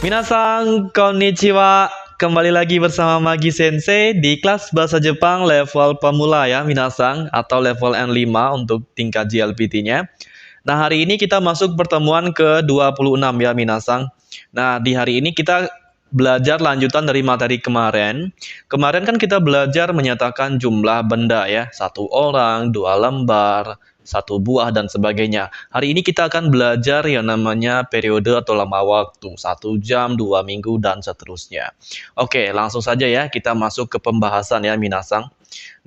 Minasang, konnichiwa. Kembali lagi bersama Magi Sensei di kelas bahasa Jepang level pemula ya Minasang, atau level N5 untuk tingkat JLPT-nya. Nah, hari ini kita masuk pertemuan ke-26 ya Minasang. Nah, di hari ini kita belajar lanjutan dari materi kemarin. Kemarin kan kita belajar menyatakan jumlah benda ya, satu orang, dua lembar, satu buah, dan sebagainya. Hari ini kita akan belajar yang namanya periode atau lama waktu, 1 jam, 2 minggu, dan seterusnya. Oke, langsung saja ya kita masuk ke pembahasan ya Minasang.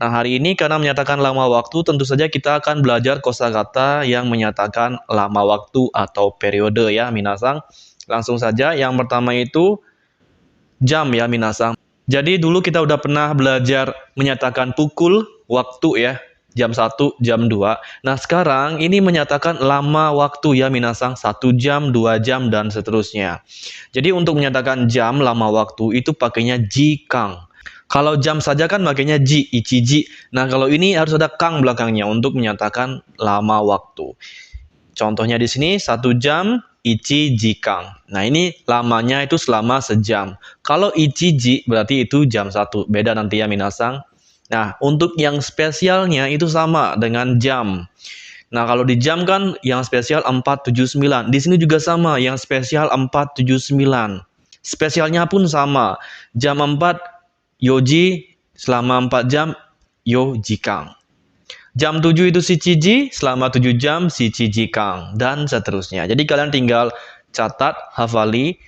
Nah, hari ini karena menyatakan lama waktu, tentu saja kita akan belajar kosakata yang menyatakan lama waktu atau periode ya Minasang. Langsung saja, yang pertama itu jam ya Minasang. Jadi dulu kita udah pernah belajar menyatakan pukul, waktu ya, jam 1, jam 2. Nah, sekarang ini menyatakan lama waktu ya Minasang, 1 jam, 2 jam, dan seterusnya. Jadi untuk menyatakan jam, lama waktu, itu pakainya jikang. Kalau jam saja kan makanya ji, ichiji. Nah, kalau ini harus ada kang belakangnya untuk menyatakan lama waktu. Contohnya di sini 1 jam, ichiji kang. Nah, ini lamanya itu selama sejam. Kalau ichiji berarti itu jam 1. Beda nanti ya Minasang. Nah, untuk yang spesialnya itu sama dengan jam. Nah, kalau di jam kan yang spesial 479. Di sini juga sama, yang spesial 479. Spesialnya pun sama. Jam 4 yoji, selama 4 jam, yojikang. Jam 7 itu shichiji, selama 7 jam, shichijikang. Dan seterusnya. Jadi kalian tinggal catat, hafali.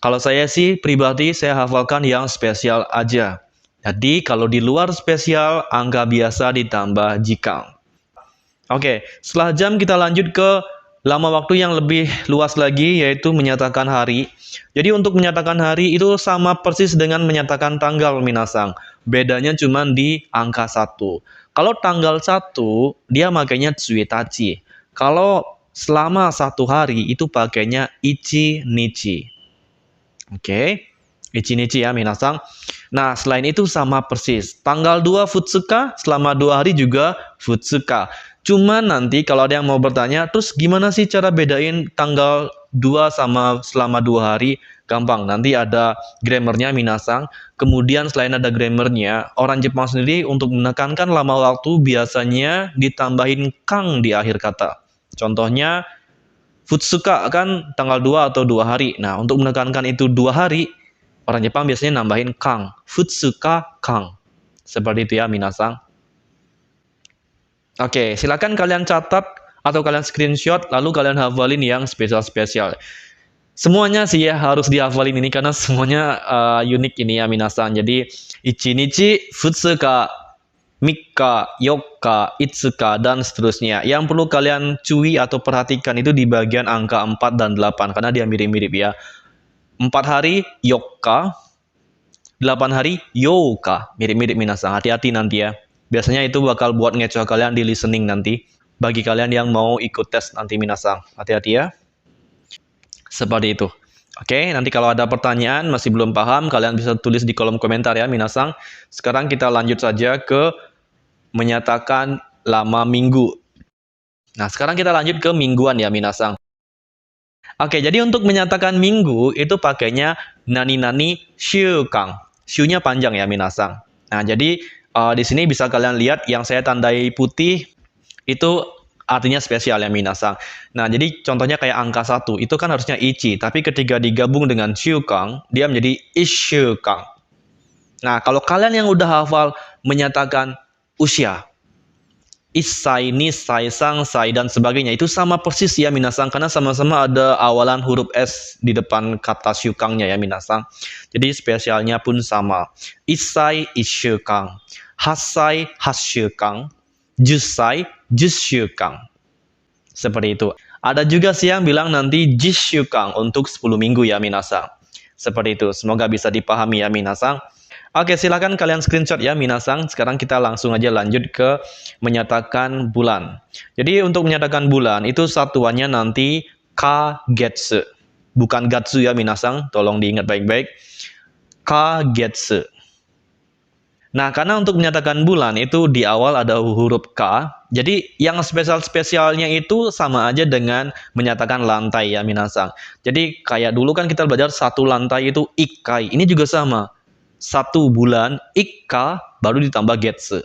Kalau saya sih pribadi, saya hafalkan yang spesial aja. Jadi kalau di luar spesial, angka biasa ditambah jikang. Oke, setelah jam kita lanjut ke lama waktu yang lebih luas lagi, yaitu menyatakan hari. Jadi untuk menyatakan hari itu sama persis dengan menyatakan tanggal Minasang. Bedanya cuma di angka 1. Kalau tanggal 1, dia makainya tsuitachi. Kalau selama 1 hari itu pakainya ichi nichi. Oke, ichi nichi ya Minasang. Nah, selain itu sama persis. Tanggal 2 futsuka, selama 2 hari juga futsuka. Cuman nanti kalau ada yang mau bertanya, terus gimana sih cara bedain tanggal 2 sama selama 2 hari? Gampang, nanti ada grammarnya Minasang. Kemudian selain ada grammarnya, orang Jepang sendiri untuk menekankan lama waktu biasanya ditambahin kang di akhir kata. Contohnya, futsuka kan tanggal 2 atau 2 hari. Nah, untuk menekankan itu 2 hari, orang Jepang biasanya nambahin kang. Futsuka kang. Seperti itu ya Minasang. Oke, silakan kalian catat atau kalian screenshot, lalu kalian hafalin yang spesial-spesial. Semuanya sih ya harus dihafalin ini karena semuanya unik ini ya Minasang. Jadi, ichinichi, futsuka, mika, yoka, itsuka, dan seterusnya. Yang perlu kalian cui atau perhatikan itu di bagian angka 4 dan 8, karena dia mirip-mirip ya. 4 hari, yoka. 8 hari, yoka. Mirip-mirip Minasang. Hati-hati nanti ya. Biasanya itu bakal buat ngecoh kalian di listening nanti. Bagi kalian yang mau ikut tes nanti Minasang. Hati-hati ya. Seperti itu. Oke, nanti kalau ada pertanyaan masih belum paham, kalian bisa tulis di kolom komentar ya Minasang. Sekarang kita lanjut saja ke menyatakan lama minggu. Nah, sekarang kita lanjut ke mingguan ya Minasang. Oke, jadi untuk menyatakan minggu itu pakainya nani-nani shyukang. Shu-nya panjang ya Minasang. Nah, jadi di sini bisa kalian lihat yang saya tandai putih itu artinya spesial ya Minasang. Nah, jadi contohnya kayak angka 1, itu kan harusnya ichi, tapi ketika digabung dengan shyukang, dia menjadi ishyukang. Nah, kalau kalian yang udah hafal menyatakan usia, isai, nisai, sangsai, dan sebagainya, itu sama persis ya Minasang, karena sama-sama ada awalan huruf S di depan kata syukangnya ya Minasang. Jadi spesialnya pun sama. Isai, isyukang. Hasai, hasyukang. Jusai, jusyukang. Seperti itu. Ada juga sih yang bilang nanti jisyukang untuk 10 minggu ya Minasang. Seperti itu. Semoga bisa dipahami ya Minasang. Oke, silakan kalian screenshot ya Minasang. Sekarang kita langsung aja lanjut ke menyatakan bulan. Jadi untuk menyatakan bulan itu satuannya nanti kagetsu. Bukan gatsu ya Minasang, tolong diingat baik-baik. Kagetsu. Nah, karena untuk menyatakan bulan itu di awal ada huruf K, jadi yang spesial-spesialnya itu sama aja dengan menyatakan lantai ya minasang. Jadi kayak dulu kan kita belajar satu lantai itu ikkai, ini juga sama. Satu bulan, ikka, baru ditambah getse.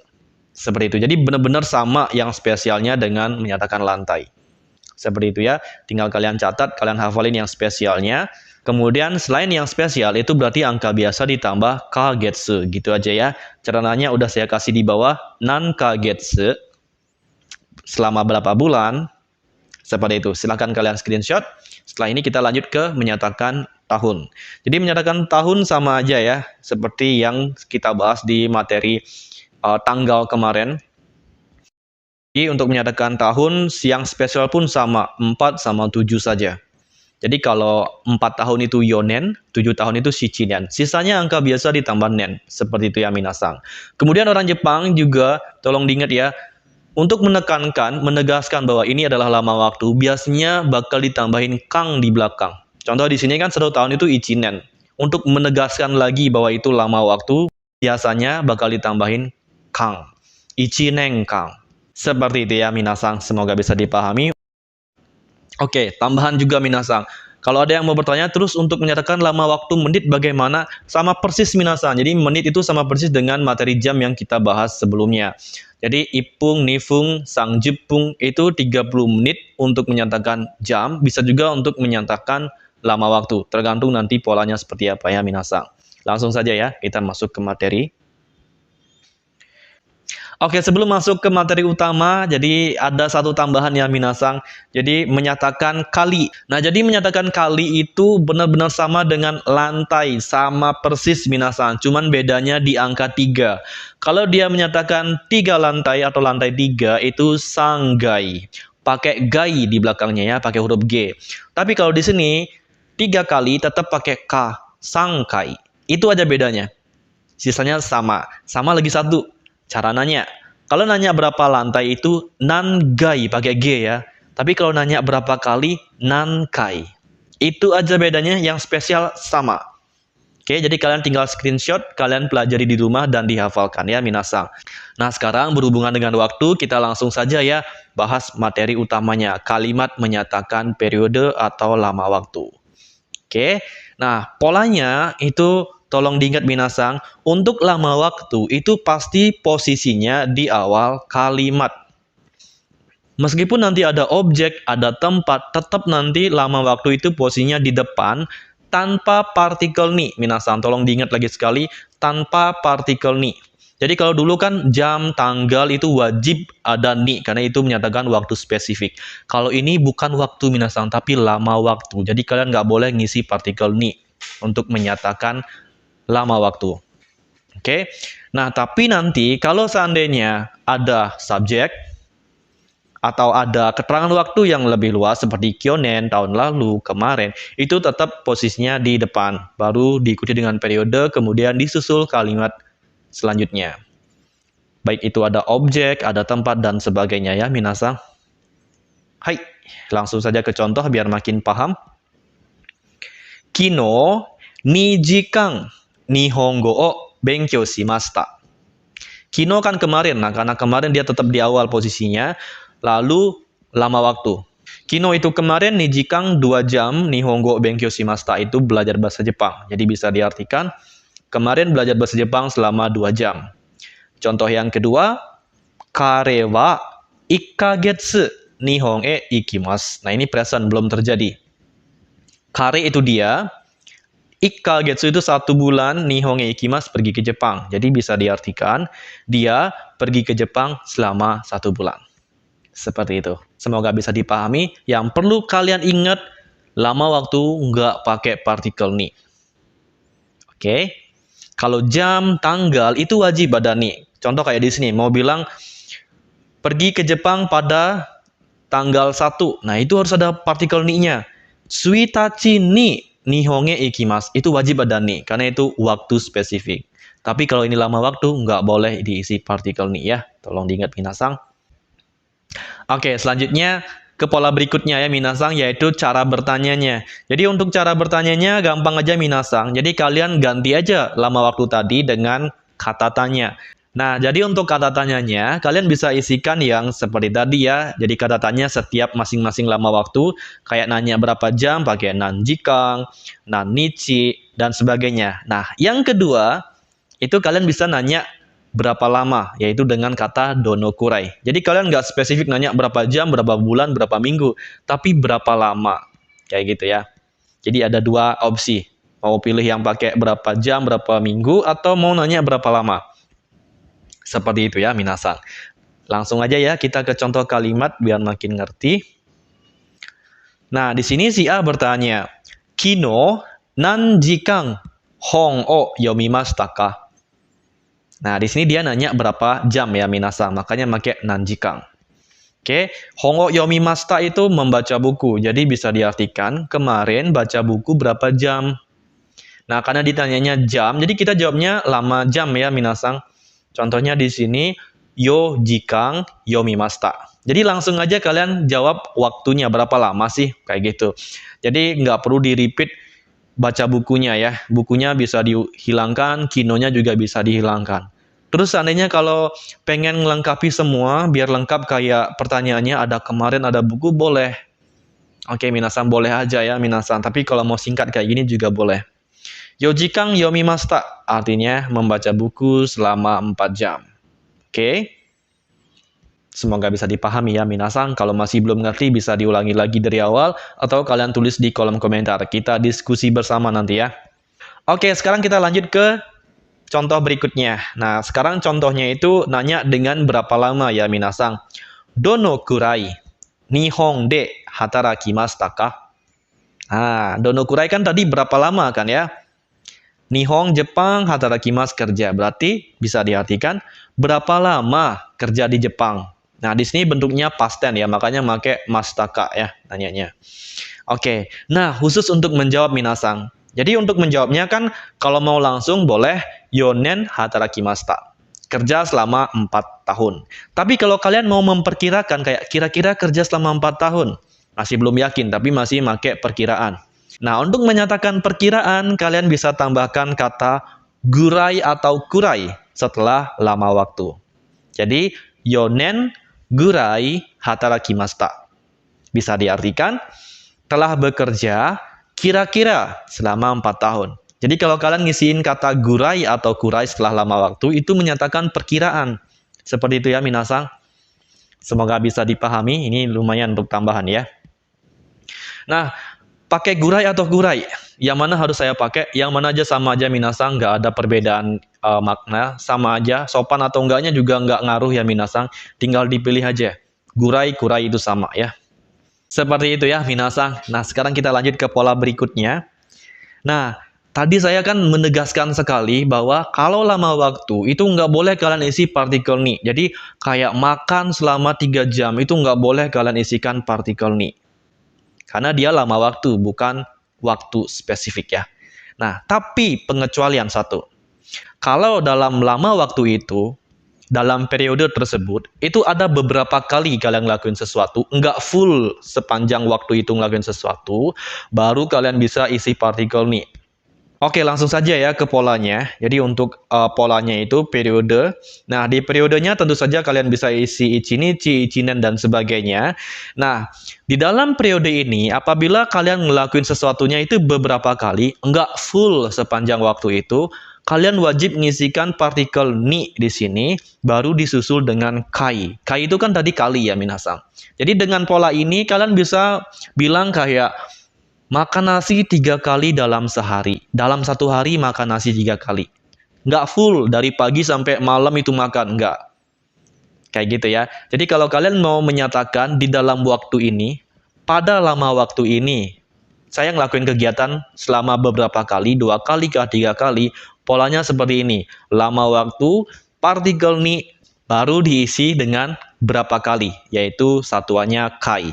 Seperti itu, jadi benar-benar sama yang spesialnya dengan menyatakan lantai. Seperti itu ya, tinggal kalian catat, kalian hafalin yang spesialnya. Kemudian selain yang spesial itu berarti angka biasa ditambah kagetsu gitu aja ya. Caranya udah saya kasih di bawah, nan kagetsu selama berapa bulan. Seperti itu. Silahkan kalian screenshot. Setelah ini kita lanjut ke menyatakan tahun. Jadi menyatakan tahun sama aja ya, seperti yang kita bahas di materi tanggal kemarin. Jadi untuk menyatakan tahun, yang spesial pun sama, 4 sama 7 saja. Jadi kalau 4 tahun itu yonen, 7 tahun itu shichinen. Sisanya angka biasa ditambah nen. Seperti itu ya minasang. Kemudian orang Jepang juga, tolong diingat ya, untuk menekankan, menegaskan bahwa ini adalah lama waktu, biasanya bakal ditambahin kang di belakang. Contoh di sini kan 1 tahun itu ichinen. Untuk menegaskan lagi bahwa itu lama waktu, biasanya bakal ditambahin kang. Ichinen kang. Seperti itu ya minasang, semoga bisa dipahami. Oke, tambahan juga minasang. Kalau ada yang mau bertanya, terus untuk menyatakan lama waktu menit bagaimana? Sama persis minasang. Jadi menit itu sama persis dengan materi jam yang kita bahas sebelumnya. Jadi ipung, nifung, sangjipung itu 30 menit untuk menyatakan jam. Bisa juga untuk menyatakan lama waktu. Tergantung nanti polanya seperti apa ya minasang. Langsung saja ya, kita masuk ke materi. Oke, sebelum masuk ke materi utama, jadi ada satu tambahan ya minasang. Jadi menyatakan kali. Nah, jadi menyatakan kali itu benar-benar sama dengan lantai, sama persis minasang. Cuman bedanya di angka 3. Kalau dia menyatakan 3 lantai atau lantai 3 itu sanggai. Pakai gai di belakangnya ya, pakai huruf G. Tapi kalau di sini 3 kali tetap pakai K, sangkai. Itu aja bedanya. Sisanya sama. Sama lagi satu. Cara nanya, kalau nanya berapa lantai itu nangai pakai G ya. Tapi kalau nanya berapa kali nankai. Itu aja bedanya, yang spesial sama. Oke, jadi kalian tinggal screenshot, kalian pelajari di rumah dan dihafalkan ya minasang. Nah, sekarang berhubungan dengan waktu, kita langsung saja ya bahas materi utamanya, kalimat menyatakan periode atau lama waktu. Oke. Nah, polanya itu tolong diingat minasang, untuk lama waktu itu pasti posisinya di awal kalimat. Meskipun nanti ada objek, ada tempat, tetap nanti lama waktu itu posisinya di depan tanpa partikel ni. Minasang, tolong diingat lagi sekali, tanpa partikel ni. Jadi kalau dulu kan jam, tanggal itu wajib ada ni, karena itu menyatakan waktu spesifik. Kalau ini bukan waktu minasang, tapi lama waktu. Jadi kalian nggak boleh ngisi partikel ni untuk menyatakan lama waktu. Oke. Nah, tapi nanti kalau seandainya ada subjek atau ada keterangan waktu yang lebih luas seperti kyonen, tahun lalu, kemarin, itu tetap posisinya di depan. Baru diikuti dengan periode, kemudian disusul kalimat selanjutnya. Baik itu ada objek, ada tempat, dan sebagainya ya minasang. Hai, langsung saja ke contoh biar makin paham. Kino, nijikang, Nihongo o benkyou shimashita. Kino kan kemarin, nah karena kemarin dia tetap di awal posisinya, lalu lama waktu. Kino itu kemarin, nijikang 2 jam, Nihongo benkyou shimashita itu belajar bahasa Jepang. Jadi bisa diartikan, kemarin belajar bahasa Jepang selama 2 jam. Contoh yang kedua, kare wa 1 kagetsu Nihon e ikimasu. Nah ini present, belum terjadi. Kare itu dia, 1 kagetsu itu 1 bulan, Nihon e ikimasu pergi ke Jepang. Jadi bisa diartikan, dia pergi ke Jepang selama 1 bulan. Seperti itu. Semoga bisa dipahami. Yang perlu kalian ingat, lama waktu nggak pakai partikel ni. Oke. Kalau jam, tanggal, itu wajib ada ni. Contoh kayak di sini, mau bilang, pergi ke Jepang pada tanggal 1. Nah, itu harus ada partikel ni-nya. Suitachi ni Nihon e ikimasu. Itu wajib ada ni, karena itu waktu spesifik. Tapi kalau ini lama waktu, nggak boleh diisi partikel ni ya. Tolong diingat minasang. Oke, selanjutnya ke pola berikutnya ya minasang, yaitu cara bertanyanya. Jadi untuk cara bertanyanya gampang aja minasang. Jadi kalian ganti aja lama waktu tadi dengan kata tanya. Nah, jadi untuk kata tanyanya, kalian bisa isikan yang seperti tadi ya. Jadi kata tanya setiap masing-masing lama waktu, kayak nanya berapa jam pakai nan jikang, nan nichi, dan sebagainya. Nah, yang kedua, itu kalian bisa nanya berapa lama, yaitu dengan kata donokurai. Jadi kalian nggak spesifik nanya berapa jam, berapa bulan, berapa minggu, tapi berapa lama. Kayak gitu ya. Jadi ada dua opsi. Mau pilih yang pakai berapa jam, berapa minggu, atau mau nanya berapa lama. Seperti itu ya, minasan. Langsung aja ya kita ke contoh kalimat biar makin ngerti. Nah, di sini si A bertanya, Kino nan jikang hong o yomimashita ka? Nah, di sini dia nanya berapa jam ya, minasan. Makanya pakai nan jikang. Oke, hongo yomimashita itu membaca buku. Jadi bisa diartikan kemarin baca buku berapa jam. Nah, karena ditanyanya jam, jadi kita jawabnya lama jam ya, minasan. Contohnya di sini, yo jikang yomimashita. Jadi langsung aja kalian jawab waktunya berapa lama sih, kayak gitu. Jadi nggak perlu di-repeat baca bukunya ya. Bukunya bisa dihilangkan, kinonya juga bisa dihilangkan. Terus seandainya kalau pengen melengkapi semua, biar lengkap kayak pertanyaannya ada kemarin ada buku, boleh. Oke, minasan boleh aja ya, minasan. Tapi kalau mau singkat kayak gini juga boleh. Yojikang yomimashita, artinya membaca buku selama 4 jam. Oke? Semoga bisa dipahami ya, minasan. Kalau masih belum ngerti, bisa diulangi lagi dari awal, atau kalian tulis di kolom komentar. Kita diskusi bersama nanti ya. Oke, sekarang kita lanjut ke contoh berikutnya. Nah, sekarang contohnya itu nanya dengan berapa lama ya, minasan. Dono kurai nihong de hatarakimashita ka? Nah, dono kurai kan tadi berapa lama kan ya? Nihong Jepang hatarakimasu kerja. Berarti bisa diartikan berapa lama kerja di Jepang. Nah, di sini bentuknya past tense ya, makanya pakai mastaka ya nanyanya. Oke. Nah, khusus untuk menjawab minasan. Jadi untuk menjawabnya kan kalau mau langsung boleh yonen hatarakimashita. Kerja selama 4 tahun. Tapi kalau kalian mau memperkirakan kayak kira-kira kerja selama 4 tahun, masih belum yakin tapi masih pakai perkiraan. Nah, untuk menyatakan perkiraan, kalian bisa tambahkan kata gurai atau kurai setelah lama waktu. Jadi, yonen gurai hatarakimashita. Bisa diartikan, telah bekerja kira-kira selama 4 tahun. Jadi, kalau kalian ngisiin kata gurai atau kurai setelah lama waktu, itu menyatakan perkiraan. Seperti itu ya, minasan. Semoga bisa dipahami, ini lumayan untuk tambahan ya. Nah, pakai gurai atau gurai, yang mana harus saya pakai, yang mana aja sama aja minasan, nggak ada perbedaan makna, sama aja, sopan atau enggaknya juga nggak ngaruh ya minasan, tinggal dipilih aja, gurai, kurai itu sama ya. Seperti itu ya minasan. Nah, sekarang kita lanjut ke pola berikutnya. Nah, tadi saya kan menegaskan sekali bahwa kalau lama waktu itu nggak boleh kalian isi partikel ni. Jadi kayak makan selama 3 jam itu nggak boleh kalian isikan partikel ni. Karena dia lama waktu, bukan waktu spesifik ya. Nah, tapi pengecualian satu. Kalau dalam lama waktu itu, dalam periode tersebut, itu ada beberapa kali kalian ngelakuin sesuatu, nggak full sepanjang waktu itu ngelakuin sesuatu, baru kalian bisa isi partikel nih. Oke, langsung saja ya ke polanya. Jadi untuk polanya itu periode. Nah, di periodenya tentu saja kalian bisa isi ichinichi, ichinen, dan sebagainya. Nah, di dalam periode ini, apabila kalian ngelakuin sesuatunya itu beberapa kali, nggak full sepanjang waktu itu, kalian wajib mengisikan partikel ni di sini, baru disusul dengan kai. Kai itu kan tadi kali ya, minasan. Jadi dengan pola ini, kalian bisa bilang kayak, makan nasi 3 kali dalam sehari. Dalam 1 hari makan nasi 3 kali. Nggak full, dari pagi sampai malam itu makan. Nggak. Kayak gitu ya. Jadi kalau kalian mau menyatakan di dalam waktu ini, pada lama waktu ini, saya ngelakuin kegiatan selama beberapa kali, 2 kali ke 3 kali, polanya seperti ini. Lama waktu, partikel ni, baru diisi dengan berapa kali, yaitu satuannya kai.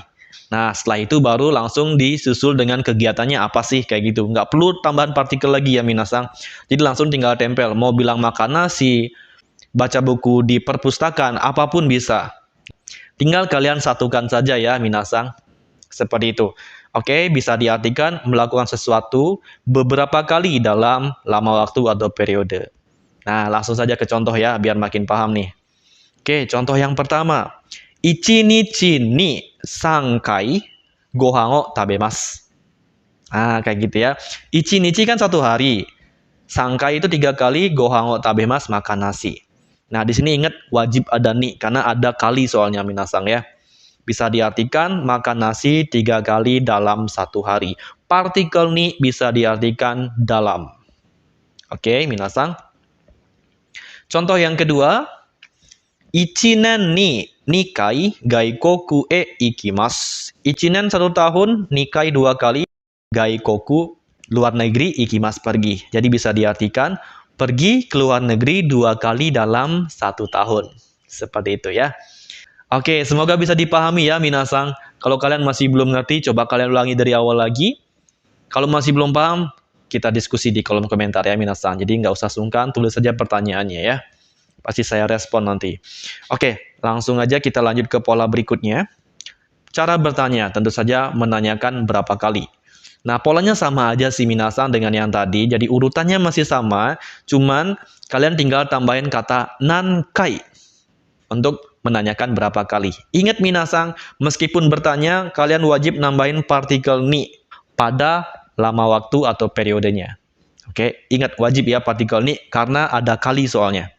Nah, setelah itu baru langsung disusul dengan kegiatannya apa sih, kayak gitu. Nggak perlu tambahan partikel lagi ya, minasan. Jadi langsung tinggal tempel. Mau bilang makan nasi, baca buku di perpustakaan, apapun bisa. Tinggal kalian satukan saja ya, minasan. Seperti itu. Oke, bisa diartikan melakukan sesuatu beberapa kali dalam lama waktu atau periode. Nah, langsung saja ke contoh ya, biar makin paham nih. Oke, contoh yang pertama. Ichinichi ni 3 kai gohan o tabemasu. Nah, kayak gitu ya. Ichinichi kan 1 hari. Sangkai itu 3 kali gohan o tabemasu, makan nasi. Nah, di sini ingat wajib ada ni karena ada kali soalnya minasang ya. Bisa diartikan makan nasi 3 kali dalam 1 hari. Partikel ni bisa diartikan dalam. Oke, minasang. Contoh yang kedua. Ichinen ni nikai gaikoku e ikimasu. Ichinen 1 tahun, nikai 2 kali, gaikoku luar negeri, ikimasu pergi. Jadi bisa diartikan pergi ke luar negeri 2 kali dalam 1 tahun. Seperti itu ya. Oke, semoga bisa dipahami ya minasang. Kalau kalian masih belum ngerti, coba kalian ulangi dari awal lagi. Kalau masih belum paham, kita diskusi di kolom komentar ya minasang. Jadi nggak usah sungkan, tulis saja pertanyaannya ya. Pasti saya respon nanti. Oke, langsung aja kita lanjut ke pola berikutnya. Cara bertanya, tentu saja menanyakan berapa kali. Nah, polanya sama aja sih minasang dengan yang tadi. Jadi urutannya masih sama, cuman kalian tinggal tambahin kata nankai untuk menanyakan berapa kali. Ingat minasang, meskipun bertanya, kalian wajib nambahin partikel ni pada lama waktu atau periodenya. Oke, ingat wajib ya partikel ni karena ada kali soalnya.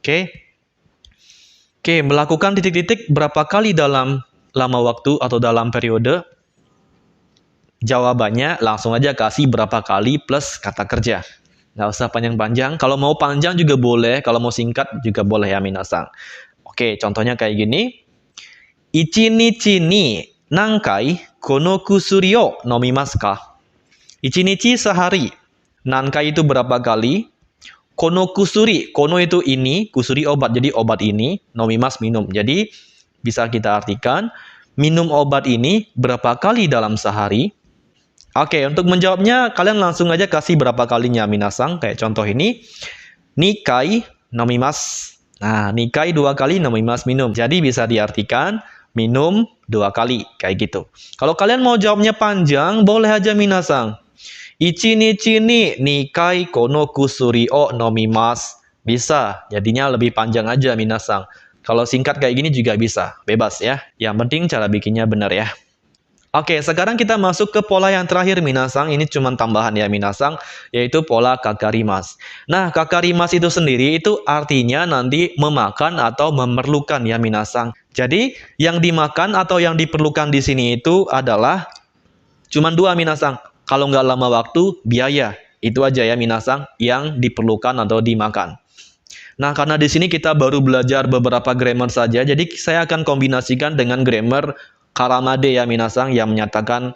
Oke, melakukan titik-titik berapa kali dalam lama waktu atau dalam periode? Jawabannya langsung aja kasih berapa kali plus kata kerja. Nggak usah panjang-panjang. Kalau mau panjang juga boleh, kalau mau singkat juga boleh ya minasang. Oke, contohnya kayak gini. Ichinichi ni nankai kono kusuri o nomimasu ka? Ichinichi sehari. Nankai itu berapa kali? Kono kusuri, kono itu ini, kusuri obat, jadi obat ini, nomimas minum. Jadi bisa kita artikan, minum obat ini berapa kali dalam sehari? Oke, untuk menjawabnya kalian langsung aja kasih berapa kalinya minasang. Kayak contoh ini, nikai nomimas. Nah, nikai 2 kali, nomimas minum. Jadi bisa diartikan minum 2 kali, kayak gitu. Kalau kalian mau jawabnya panjang, boleh aja minasang. Ichinichi ni nikai kono kusuri o nomimasu. Bisa, jadinya lebih panjang aja minasang. Kalau singkat kayak gini juga bisa, bebas ya. Yang penting cara bikinnya benar ya. Oke, sekarang kita masuk ke pola yang terakhir minasang. Ini cuma tambahan ya minasang, yaitu pola kakarimas. Nah, kakarimas itu sendiri itu artinya nanti memakan atau memerlukan ya minasang. Jadi, yang dimakan atau yang diperlukan di sini itu adalah cuma 2 minasang. Kalau nggak lama waktu, biaya. Itu aja ya minasang yang diperlukan atau dimakan. Nah, karena di sini kita baru belajar beberapa grammar saja, jadi saya akan kombinasikan dengan grammar karamade ya minasang yang menyatakan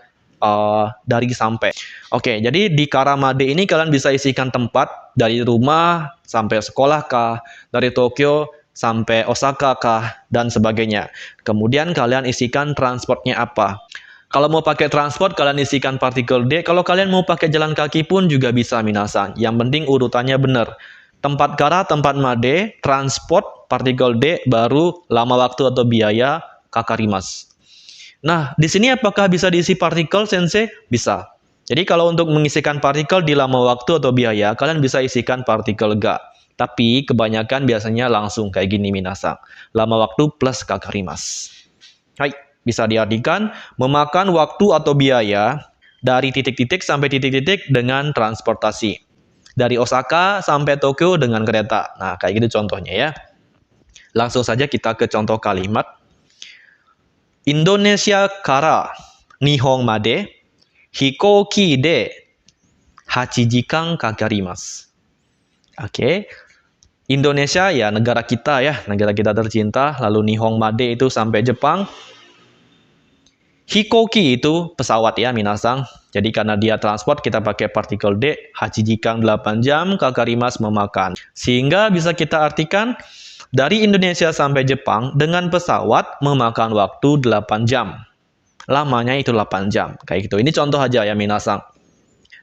dari sampai. Oke, jadi di karamade ini kalian bisa isikan tempat dari rumah sampai sekolah kah, dari Tokyo sampai Osaka kah, dan sebagainya. Kemudian kalian isikan transportnya apa. Kalau mau pakai transport, kalian isikan partikel D. Kalau kalian mau pakai jalan kaki pun juga bisa minasang. Yang penting urutannya benar. Tempat kara, tempat made, transport, partikel D, baru lama waktu atau biaya, kakarimas. Nah, di sini apakah bisa diisi partikel, sensei? Bisa. Jadi kalau untuk mengisikan partikel di lama waktu atau biaya, kalian bisa isikan partikel ga. Tapi kebanyakan biasanya langsung kayak gini minasang. Lama waktu plus kakarimas. Hai. Bisa diartikan memakan waktu atau biaya dari titik-titik sampai titik-titik dengan transportasi. Dari Osaka sampai Tokyo dengan kereta. Nah, kayak gitu contohnya ya. Langsung saja kita ke contoh kalimat. Indonesia kara Nihon made hikouki de 8 jikan kakarimasu. Oke. Indonesia ya negara kita ya, negara kita tercinta. Lalu Nihon made itu sampai Jepang. Hikoki itu pesawat ya minasang. Jadi karena dia transport kita pakai partikel D. Hachijikang 8 jam, kakarimas memakan. Sehingga bisa kita artikan dari Indonesia sampai Jepang dengan pesawat memakan waktu 8 jam. Lamanya itu 8 jam. Kayak gitu. Ini contoh aja ya minasang.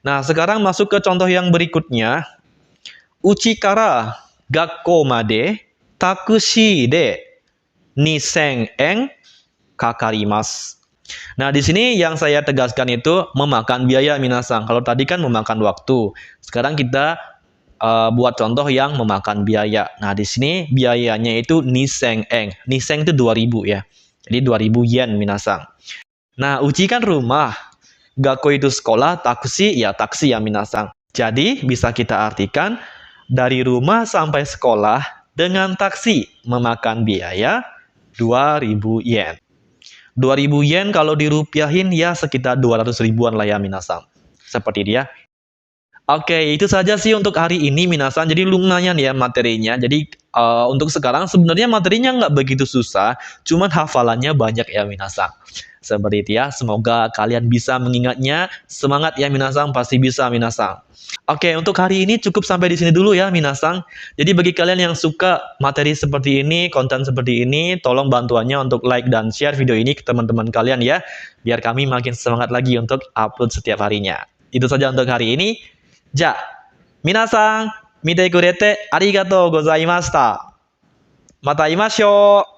Nah sekarang masuk ke contoh yang berikutnya. Uchi kara gakko made takushi de 2000 yen kakarimasu. Nah, di sini yang saya tegaskan itu memakan biaya minasang. Kalau tadi kan memakan waktu. Sekarang kita buat contoh yang memakan biaya. Nah, di sini biayanya itu niseng eng. Niseng itu 2000 ya. Jadi 2000 yen minasang. Nah, uji kan rumah. Gakko itu sekolah, taksi ya minasang. Jadi, bisa kita artikan dari rumah sampai sekolah dengan taksi memakan biaya 2000 yen. 2000 yen kalau dirupiahin ya sekitar 200 ribuan lah ya minasang. Seperti dia. Oke, itu saja sih untuk hari ini minasan. Jadi lumayan ya materinya. Jadi untuk sekarang sebenarnya materinya nggak begitu susah, cuman hafalannya banyak ya minasan. Seperti itu ya. Semoga kalian bisa mengingatnya. Semangat ya minasan, pasti bisa minasan. Oke, untuk hari ini cukup sampai di sini dulu ya minasan. Jadi bagi kalian yang suka materi seperti ini, konten seperti ini, tolong bantuannya untuk like dan share video ini ke teman-teman kalian ya, biar kami makin semangat lagi untuk upload setiap harinya. Itu saja untuk hari ini. じゃあ、皆さん、見てくれてありがとうございました。また会いましょう。